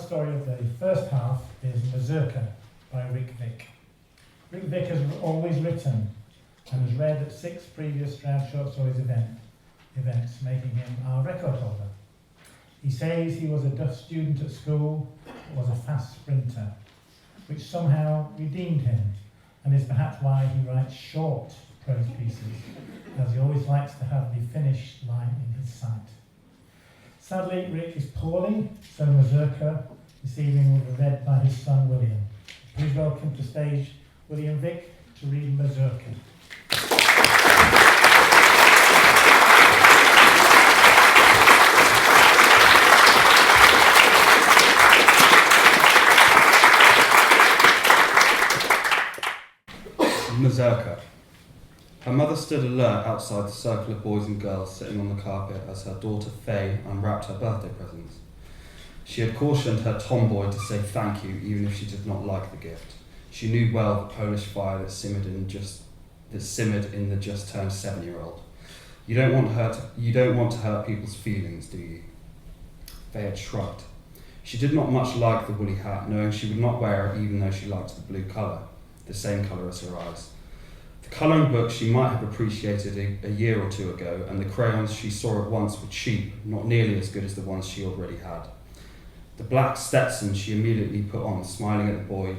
story of the first half is Mazurka by Rick Vick. Rick Vick has always written and has read at 6 previous Stroud Short Stories events, making him our record holder. He says he was a duff student at school, but was a fast sprinter, which somehow redeemed him, and is perhaps why he writes short prose pieces, as he always likes to have the finished line in his sight. Sadly, Rick is poorly, so Mazurka this evening will be read by his son William. Please welcome to stage William Vick to read Mazurka. Mazurka. Her mother stood alert outside the circle of boys and girls sitting on the carpet as her daughter Faye unwrapped her birthday presents. She had cautioned her tomboy to say thank you even if she did not like the gift. She knew well the Polish fire that simmered in the just turned 7-year-old. You don't want to hurt people's feelings, do you? Faye had shrugged. She did not much like the woolly hat, knowing she would not wear it even though she liked the blue colour, the same colour as her eyes. The colouring book she might have appreciated a year or two ago, and the crayons she saw at once were cheap, not nearly as good as the ones she already had. The black Stetson she immediately put on, smiling at the boy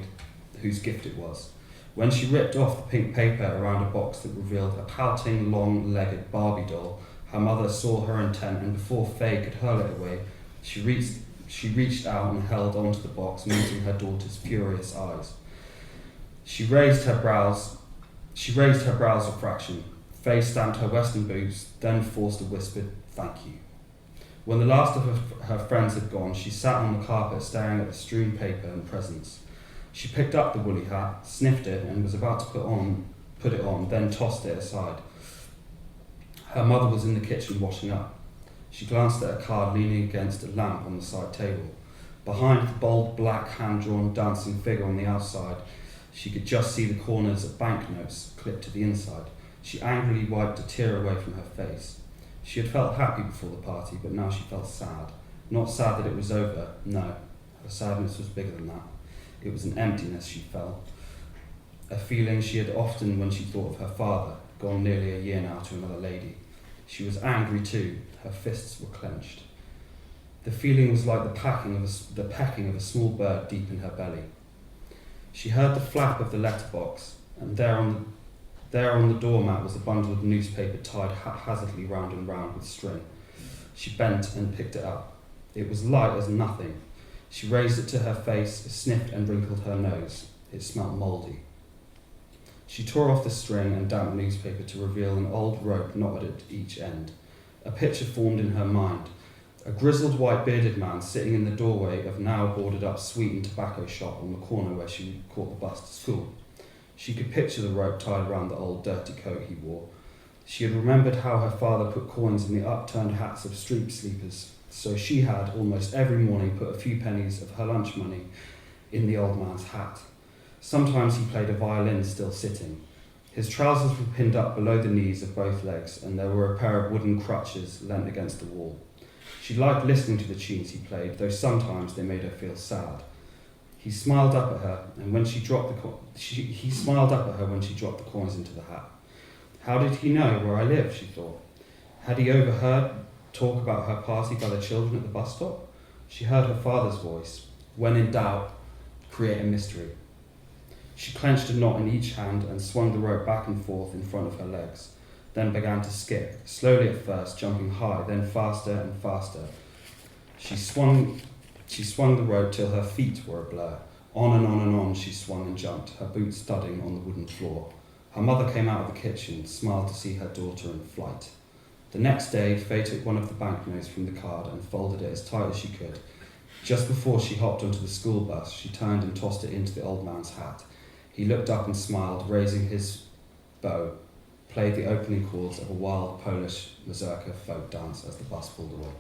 whose gift it was. When she ripped off the pink paper around a box that revealed a pouting, long-legged Barbie doll, her mother saw her intent, and before Faye could hurl it away, she reached out and held onto the box, meeting her daughter's furious eyes. She raised her brows a fraction. Faye stamped her western boots, then forced a whispered thank you. When the last of her friends had gone, she sat on the carpet staring at the strewn paper and presents. She picked up the woolly hat, sniffed it, and was about to put it on, then tossed it aside. Her mother was in the kitchen washing up. She glanced at a card leaning against a lamp on the side table. Behind the bold black hand-drawn dancing figure on the outside, she could just see the corners of banknotes clipped to the inside. She angrily wiped a tear away from her face. She had felt happy before the party, but now she felt sad. Not sad that it was over, no. Her sadness was bigger than that. It was an emptiness she felt. A feeling she had often when she thought of her father, gone nearly a year now to another lady. She was angry too. Her fists were clenched. The feeling was like the pecking of a small bird deep in her belly. She heard the flap of the letterbox, and there on the doormat was a bundle of newspaper tied haphazardly round and round with string. She bent and picked it up. It was light as nothing. She raised it to her face, sniffed and wrinkled her nose. It smelt mouldy. She tore off the string and damp newspaper to reveal an old rope knotted at each end. A picture formed in her mind. A grizzled white-bearded man sitting in the doorway of now boarded-up sweet and tobacco shop on the corner where she caught the bus to school. She could picture the rope tied around the old dirty coat he wore. She had remembered how her father put coins in the upturned hats of street sleepers, so she had, almost every morning, put a few pennies of her lunch money in the old man's hat. Sometimes he played a violin still sitting. His trousers were pinned up below the knees of both legs, and there were a pair of wooden crutches leant against the wall. She liked listening to the tunes he played, though sometimes they made her feel sad. He smiled up at her when she dropped the coins into the hat. How did he know where I lived, she thought. Had he overheard talk about her party by the children at the bus stop? She heard her father's voice. When in doubt, create a mystery. She clenched a knot in each hand and swung the rope back and forth in front of her legs, then began to skip, slowly at first, jumping high, then faster and faster. She swung the rope till her feet were a blur. On and on and on she swung and jumped, her boots thudding on the wooden floor. Her mother came out of the kitchen, smiled to see her daughter in flight. The next day, Faye took one of the banknotes from the card and folded it as tight as she could. Just before she hopped onto the school bus, she turned and tossed it into the old man's hat. He looked up and smiled, raising his bow, played the opening chords of a wild Polish Mazurka folk dance as the bus pulled away.